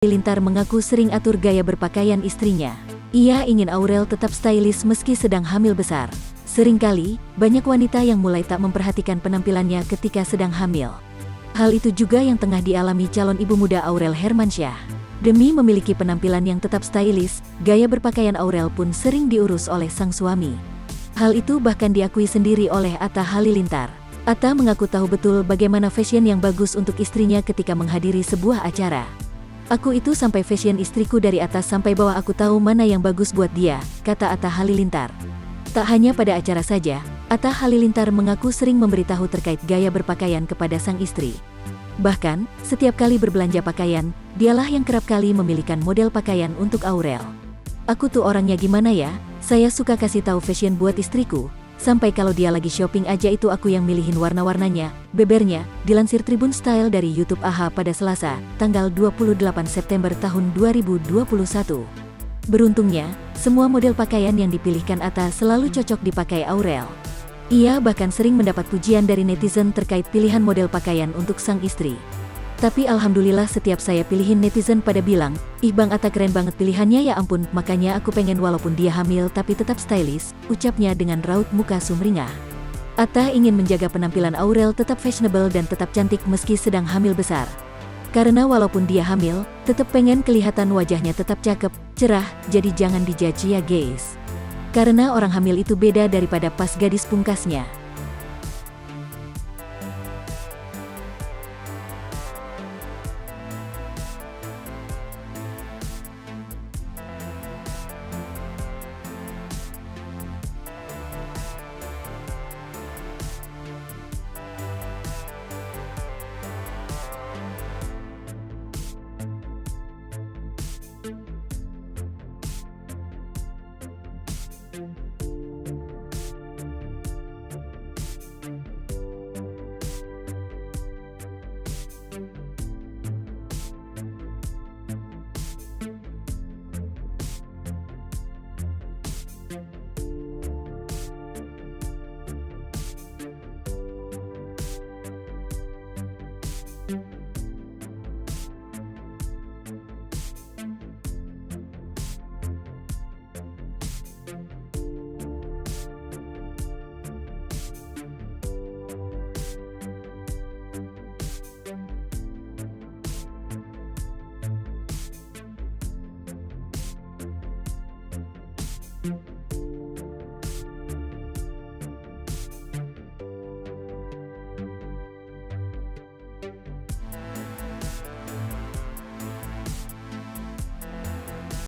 Halilintar mengaku sering atur gaya berpakaian istrinya. Ia ingin Aurel tetap stylish meski sedang hamil besar. Seringkali, banyak wanita yang mulai tak memperhatikan penampilannya ketika sedang hamil. Hal itu juga yang tengah dialami calon ibu muda Aurel Hermansyah. Demi memiliki penampilan yang tetap stylish, gaya berpakaian Aurel pun sering diurus oleh sang suami. Hal itu bahkan diakui sendiri oleh Atta Halilintar. Atta mengaku tahu betul bagaimana fashion yang bagus untuk istrinya ketika menghadiri sebuah acara. "Aku itu sampai fashion istriku dari atas sampai bawah, aku tahu mana yang bagus buat dia," kata Atta Halilintar. Tak hanya pada acara saja, Atta Halilintar mengaku sering memberitahu terkait gaya berpakaian kepada sang istri. Bahkan, setiap kali berbelanja pakaian, dialah yang kerap kali memilihkan model pakaian untuk Aurel. "Aku tuh orangnya gimana ya, saya suka kasih tahu fashion buat istriku. Sampai kalau dia lagi shopping aja itu aku yang milihin warna-warnanya," bebernya, dilansir Tribun Style dari YouTube AHA pada Selasa, tanggal 28 September tahun 2021. Beruntungnya, semua model pakaian yang dipilihkan Atta selalu cocok dipakai Aurel. Ia bahkan sering mendapat pujian dari netizen terkait pilihan model pakaian untuk sang istri. "Tapi alhamdulillah setiap saya pilihin netizen pada bilang, 'Ih Bang Atta keren banget pilihannya ya ampun, makanya aku pengen walaupun dia hamil tapi tetap stylish,' ucapnya dengan raut muka sumringah. Atta ingin menjaga penampilan Aurel tetap fashionable dan tetap cantik meski sedang hamil besar. Karena walaupun dia hamil, tetap pengen kelihatan wajahnya tetap cakep, cerah, jadi jangan dijudge ya guys. Karena orang hamil itu beda daripada pas gadis pungkasnya."